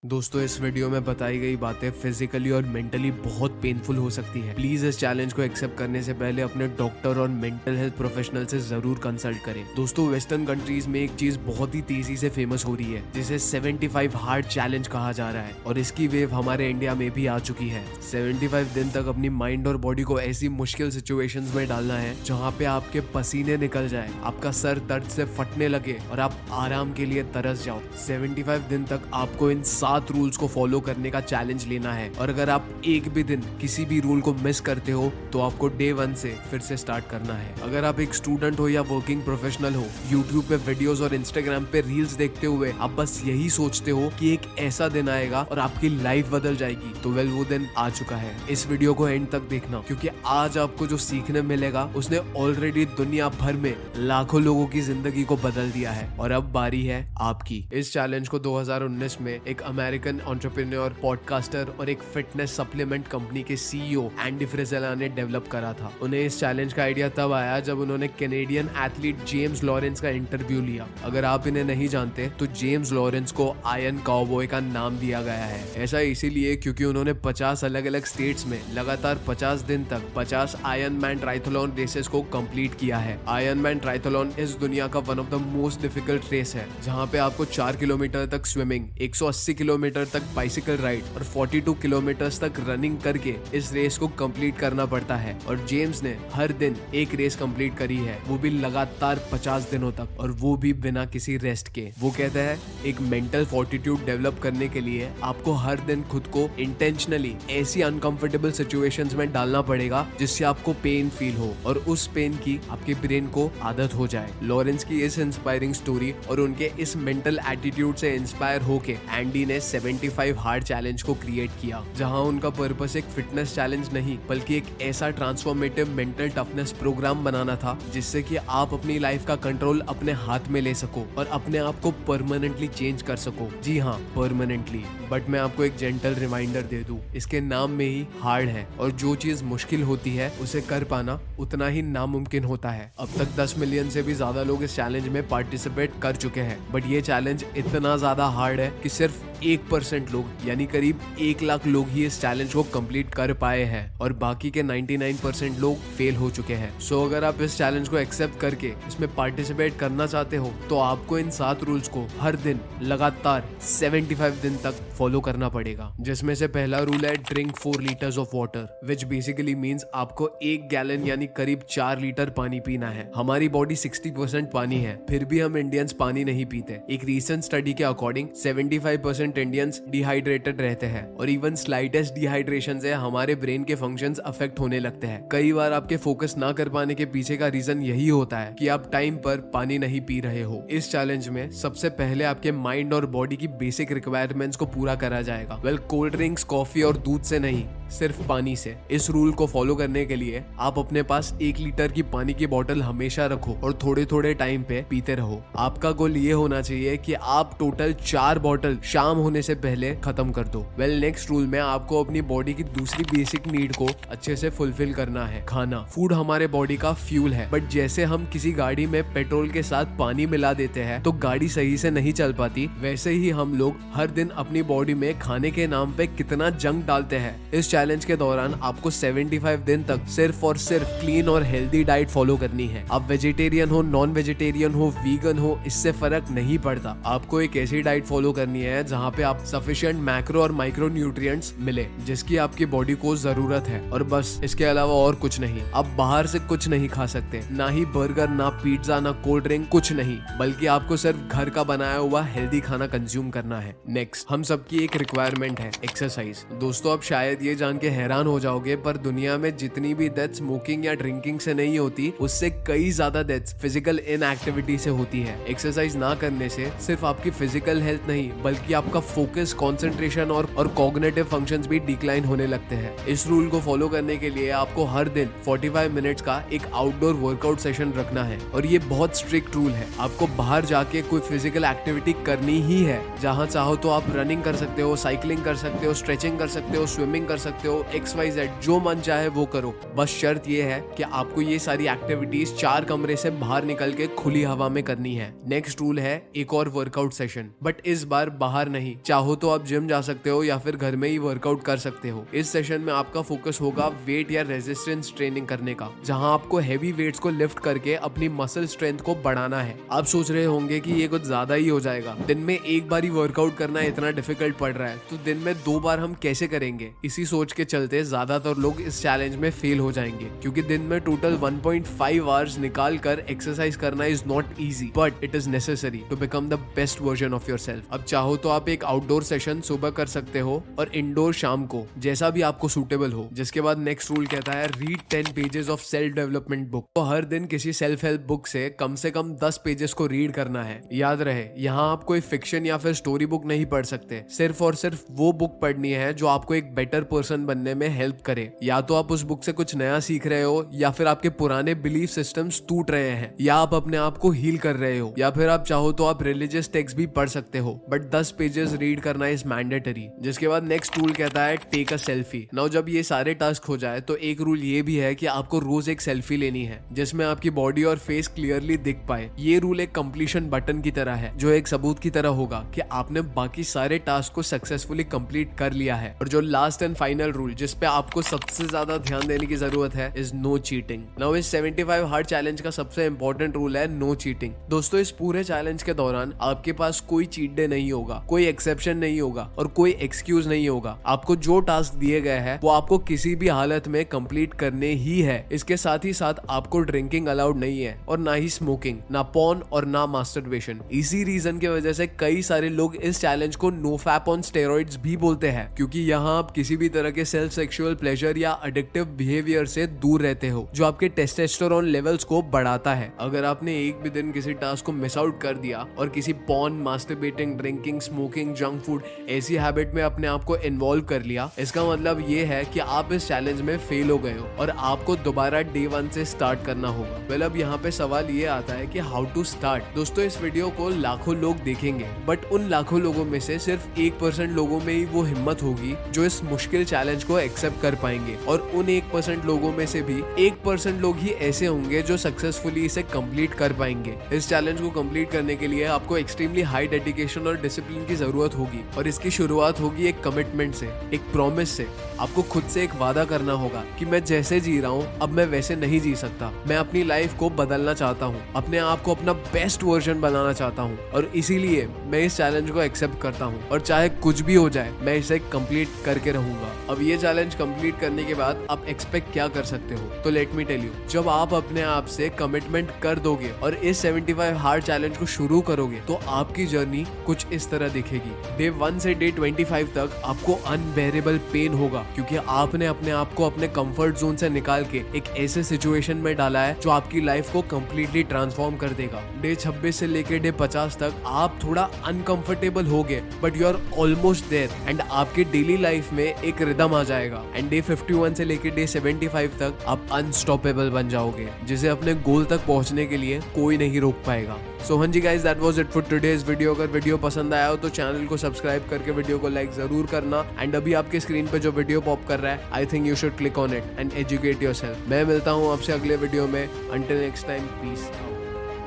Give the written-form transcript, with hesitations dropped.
दोस्तों इस वीडियो में बताई गई बातें फिजिकली और मेंटली बहुत पेनफुल हो सकती है। प्लीज इस चैलेंज को एक्सेप्ट करने से पहले अपने डॉक्टर और मेंटल हेल्थ प्रोफेशनल से जरूर कंसल्ट करें। दोस्तों वेस्टर्न कंट्रीज में एक चीज बहुत ही तेजी से फेमस हो रही है जिसे 75 हार्ड चैलेंज कहा जा रहा है और इसकी वेव हमारे इंडिया में भी आ चुकी है। 75 दिन तक अपनी माइंड और बॉडी को ऐसी मुश्किल सिचुएशंस में डालना है जहाँ पे आपके पसीने निकल जाए, आपका सर दर्द से फटने लगे और आप आराम के लिए तरस जाओ। 75 दिन तक आपको इन 7 रूल्स को फॉलो करने का चैलेंज लेना है और अगर आप एक भी दिन किसी भी रूल को मिस करते हो तो आपको डे 1 से फिर से स्टार्ट करना है। अगर आप एक स्टूडेंट हो या वर्किंग प्रोफेशनल हो, यूट्यूब पे वीडियोस और इंस्टाग्राम पे रील्स देखते हुए आप बस यही सोचते हो कि एक ऐसा दिन आएगा और आपकी लाइफ बदल जाएगी, तो वेल वो दिन आ चुका है। इस वीडियो को एंड तक देखना क्योंकि आज आपको जो सीखने मिलेगा उसने ऑलरेडी दुनिया भर में लाखों लोगों की जिंदगी को बदल दिया है और अब बारी है आपकी। इस चैलेंज को 2019 में एक अमेरिकन एंटरप्रेन्योर, पॉडकास्टर और एक फिटनेस सप्लीमेंट कंपनी के सीईओ एंडी फ्रिजेला ने डेवलप करा था। उन्हें इस चैलेंज का आइडिया तब आया जब उन्होंने कैनेडियन एथलीट जेम्स लॉरेंस का इंटरव्यू लिया। अगर आप इन्हें नहीं जानते तो जेम्स लॉरेंस को आयरन काउबॉय का नाम दिया गया है। ऐसा इसीलिए क्योंकि उन्होंने 50 अलग अलग स्टेट्स में लगातार 50 दिन तक 50 आयरन मैन ट्राइथलॉन रेसेस को कंप्लीट किया है। आयरन मैन ट्राइथलॉन इस दुनिया का one of the most difficult race है जहां पे आपको 4 किलोमीटर तक स्विमिंग, 180 किलोमीटर तक बाइसिकल राइड और 42 किलोमीटर्स तक रनिंग करके इस रेस को कंप्लीट करना पड़ता है। और जेम्स ने हर दिन एक रेस कंप्लीट करी है, वो भी लगातार 50 दिनों तक, और वो भी बिना किसी रेस्ट के। वो कहते हैं एक मेंटल फोर्टिट्यूड डेवलप करने के लिए आपको हर दिन खुद को इंटेंशनली ऐसी अनकंफर्टेबल सिचुएशंस में डालना पड़ेगा जिससे आपको पेन फील हो और उस पेन की आपके ब्रेन को आदत हो जाए। लॉरेंस की इस इंस्पायरिंग स्टोरी और उनके इस मेंटल एटीट्यूड से इंस्पायर होके एंडी ने 75 हार्ड चैलेंज को क्रिएट किया, जहां उनका पर्पस एक फिटनेस चैलेंज नहीं बल्कि एक ऐसा ट्रांसफॉर्मेटिव मेंटल टफनेस प्रोग्राम बनाना था जिससे कि आप अपनी लाइफ का कंट्रोल अपने हाथ में ले सको और अपने आप को परमानेंटली चेंज कर सको। जी हाँ, परमानेंटली। बट मैं आपको एक जेंटल रिमाइंडर दे दूं, इसके नाम में ही हार्ड है और जो चीज मुश्किल होती है उसे कर पाना उतना ही नामुमकिन होता है। अब तक 10 मिलियन से भी ज्यादा लोग इस चैलेंज में पार्टिसिपेट कर चुके हैं, बट ये चैलेंज इतना ज्यादा हार्ड है कि सिर्फ 1% लोग यानी करीब 1 लाख लोग ही इस चैलेंज को कंप्लीट कर पाए हैं और बाकी के 99% लोग फेल हो चुके हैं। सो अगर आप इस चैलेंज को एक्सेप्ट करके इसमें पार्टिसिपेट करना चाहते हो तो आपको इन 7 रूल्स को हर दिन लगातार 75 दिन तक फॉलो करना पड़ेगा। जिसमें से पहला रूल है drink 4 litres of water, which basically means आपको 1 गैलन यानी करीब 4 लीटर पानी पीना है। हमारी बॉडी 60% पानी है, फिर भी हम इंडियंस पानी नहीं पीते। एक रीसेंट स्टडी के अकॉर्डिंग 75% इंडियंस डिहाइड्रेटेड रहते हैं और इवन स्लाइटेस्ट डिहाइड्रेशन से हमारे ब्रेन के फंक्शंस अफेक्ट होने लगते हैं। कई बार आपके फोकस ना कर पाने के पीछे का रीजन यही होता है कि आप टाइम पर पानी नहीं पी रहे हो। इस चैलेंज में सबसे पहले आपके माइंड और बॉडी की बेसिक रिक्वायरमेंट्स को पूरा करा जाएगा। वेल, कोल्ड ड्रिंक्स, कॉफी और दूध से नहीं, सिर्फ पानी से। इस रूल को फॉलो करने के लिए आप अपने पास 1 लीटर की पानी की बोतल हमेशा रखो और थोड़े थोड़े टाइम पे पीते रहो। आपका गोल ये होना चाहिए कि आप टोटल 4 बोतल शाम होने से पहले खत्म कर दो। वेल, नेक्स्ट रूल में आपको अपनी बॉडी की दूसरी बेसिक नीड को अच्छे से फुलफिल करना है, खाना। फूड हमारे बॉडी का फ्यूल है, बट जैसे हम किसी गाड़ी में पेट्रोल के साथ पानी मिला देते हैं तो गाड़ी सही से नहीं चल पाती, वैसे ही हम लोग हर दिन अपनी बॉडी में खाने के नाम पे कितना जंक डालते हैं। इस चैलेंज के दौरान आपको 75 दिन तक सिर्फ और सिर्फ क्लीन और हेल्दी डाइट फॉलो करनी है। आप वेजिटेरियन हो, नॉन वेजिटेरियन हो, वीगन हो, इससे फर्क नहीं पड़ता। आपको एक ऐसी डाइट फॉलो करनी है जहाँ पे आप सफिशिएंट मैक्रो और माइक्रो न्यूट्रिएंट्स मिले जिसकी आपकी बॉडी को जरूरत है, और बस इसके अलावा और कुछ नहीं। आप बाहर से कुछ नहीं खा सकते, ना ही बर्गर, ना पिज्जा, ना कोल्ड ड्रिंक, कुछ नहीं, बल्कि आपको सिर्फ घर का बनाया हुआ हेल्दी खाना कंज्यूम करना है। नेक्स्ट, हम सबकी एक रिक्वायरमेंट है, एक्सरसाइज। दोस्तों आप शायद ये जान के हैरान हो जाओगे, पर दुनिया में जितनी भी डेथ स्मोकिंग या ड्रिंकिंग से नहीं होती, उससे कई ज्यादा डेथ्स फिजिकल इनएक्टिविटी से होती है। एक्सरसाइज ना करने से सिर्फ आपकी फिजिकल हेल्थ नहीं बल्कि आपका फोकस, कंसंट्रेशन और कॉग्निटिव फंक्शंस भी डिक्लाइन होने लगते हैं। इस रूल को फॉलो करने के लिए आपको हर दिन 45 मिनट्स का एक आउटडोर वर्कआउट सेशन रखना है और ये बहुत स्ट्रिक्ट रूल है। आपको बाहर जाके कोई फिजिकल एक्टिविटी करनी ही है। जहां चाहो तो आप रनिंग कर सकते हो, साइकिलिंग कर सकते हो, स्ट्रेचिंग कर सकते हो, स्विमिंग कर सकते हो, XYZ जो मन चाहे वो करो। बस शर्त ये है कि आपको ये सारी एक्टिविटीज 4 कमरे से बाहर निकल के खुली हवा में करनी है। नेक्स्ट रूल है एक और वर्कआउट सेशन, बट इस बार बाहर नहीं, नहीं, चाहो तो आप जिम जा सकते हो या फिर घर में ही वर्कआउट कर सकते हो। इस सेशन में आपका फोकस होगा वेट या रेजिस्टेंस ट्रेनिंग करने का, जहां आपको हैवी वेट्स को लिफ्ट करके अपनी मसल स्ट्रेंथ को बढ़ाना है। आप सोच रहे होंगे कि ये कुछ ज्यादा ही हो जाएगा, दिन में एक बार ही वर्कआउट करना इतना डिफिकल्ट पड़ रहा है, तो दिन में 2 बार हम कैसे करेंगे? इसी सोच के चलते ज्यादातर लोग इस चैलेंज में फेल हो जाएंगे, क्योंकि दिन में टोटल 1.5 आवर्स निकाल कर एक्सरसाइज करना is not easy, but it is necessary to become the best version of yourself. अब चाहो तो आप एक आउटडोर सेशन सुबह कर सकते हो और इंडोर शाम को, जैसा भी आपको सूटेबल हो। जिसके बाद नेक्स्ट रूल कहता है read 10 pages of self development book. तो हर दिन किसी सेल्फ हेल्प बुक से कम 10 पेजेस को रीड करना है। याद रहे, यहाँ आप कोई फिक्शन या फिर स्टोरी बुक नहीं पढ़ सकते, सिर्फ और सिर्फ वो बुक पढ़नी है जो आपको एक बेटर पर्सन बनने में हेल्प करे। या तो आप उस बुक से कुछ नया सीख रहे हो, या फिर आपके पुराने बिलीफ सिस्टम्स टूट रहे हैं, या आप अपने आप को हील कर रहे हो, या फिर आप चाहो तो आप रिलीजियस टेक्स्ट भी पढ़ सकते हो, बट 10 पेजेस रीड करना इज मैंडेटरी। जिसके बाद नेक्स्ट रूल कहता है टेक अ सेल्फी। नाउ जब ये सारे टास्क हो जाए तो एक रूल ये भी है कि आपको रोज एक सेल्फी लेनी है जिसमें आपकी बॉडी और फेस क्लियरली दिख पाए। ये रूल एक कंप्लीशन बटन की तरह है, जो एक सबूत की तरह होगा कि आपने बाकी सारे टास्क को सक्सेसफुली कंप्लीट कर लिया है। और जो लास्ट एंड फाइनल रूल जिस पे आपको सबसे ज्यादा ध्यान देने की जरूरत है इज नो चीटिंग। नाउ इस 75 हार्ड चैलेंज का सबसे इंपॉर्टेंट रूल है नो चीटिंग। दोस्तों, इस पूरे चैलेंज के दौरान आपके पास कोई चीट डे नहीं होगा, कोई एक्सेप्शन नहीं होगा और कोई एक्सक्यूज नहीं होगा। आपको जो टास्क दिए गए हैं वो आपको किसी भी हालत में कंप्लीट करने ही है। इसके साथ ही साथ आपको ड्रिंकिंग अलाउड नहीं है और ना ही स्मोकिंग, ना पॉर्न और ना मास्टरबेशन। इसी रीजन की वजह से कई सारे लोग इस चैलेंज को नो फैप ऑन स्टेरॉइड्स भी बोलते हैं, क्योंकि यहाँ आप किसी भी तरह के सेल्फ सेक्सुअल प्लेजर या एडिक्टिव बिहेवियर से दूर रहते हो, जो आपके टेस्टोस्टेरोन लेवल्स को बढ़ाता है। अगर आपने एक भी दिन किसी टास्क को मिस आउट कर दिया और किसी porn, masturbating, drinking, smoking, junk food ऐसी हैबिट में अपने आप को इन्वॉल्व कर लिया, इसका मतलब ये है कि आप इस चैलेंज में फेल हो गए हो और आपको दोबारा डे 1 से स्टार्ट करना होगा। वेल, अब यहाँ पे सवाल ये आता है कि हाउ टू स्टार्ट। दोस्तों, इस वीडियो को लाखों लोग देखेंगे, बट उन लाखों लोगों में से सिर्फ 1% लोगों में ही वो हिम्मत होगी जो इस मुश्किल चैलेंज को एक्सेप्ट कर पाएंगे, और उन 1% लोगों में से भी 1% लोग ही ऐसे होंगे जो सक्सेसफुली इसे कंप्लीट कर पाएंगे। इस चैलेंज को कंप्लीट करने के लिए आपको एक्सट्रीमली हाई डेडिकेशन और डिसिप्लिन की जरूरत होगी, और इसकी शुरुआत होगी एक कमिटमेंट से, एक प्रॉमिस से। आपको खुद से एक वादा करना होगा कि मैं जैसे जी रहा हूँ अब मैं वैसे नहीं जी सकता। मैं अपनी लाइफ को बदलना चाहता हूँ, अपने आप को अपना बेस्ट वर्जन बनाना चाहता हूँ, और इसीलिए मैं इस चैलेंज को एक्सेप्ट करता हूँ, और चाहे कुछ भी हो जाए मैं इसे कंप्लीट करके रहूंगा। अब ये चैलेंज कंप्लीट करने के बाद आप एक्सपेक्ट क्या कर सकते हो? तो लेट मी टेल यू, जब आप अपने आप से कमिटमेंट कर दोगे और इस 75 हार्ड चैलेंज को शुरू करोगे तो आपकी जर्नी कुछ इस तरह दिखेगी। डे 1 से डे 25 तक आपको अनबेरेबल पेन होगा, क्योंकि आपने अपने आप को अपने कंफर्ट जोन से निकाल के एक ऐसे सिचुएशन में डाला है जो आपकी लाइफ को कंप्लीटली ट्रांसफॉर्म कर देगा। डे 26 से लेके डे 50 तक आप थोड़ा अनकंफर्टेबल होगे, but you are almost there, and आपके डेली लाइफ में एक रिदम आ जाएगा। एंड डे 51 से लेके डे 75 तक आप अनस्टॉपेबल बन जाओगे, जिसे अपने गोल तक पहुंचने के लिए कोई नहीं रोक पाएगा। सो हाँ जी guys, that was it for today's video. अगर वीडियो पसंद आया हो तो चैनल को सब्सक्राइब करके वीडियो को लाइक जरूर करना, एंड अभी आपके स्क्रीन पे जो वीडियो पॉप कर रहा है, I think you should click on it and educate yourself. मैं मिलता हूँ आपसे अगले वीडियो में। Until next time, peace out.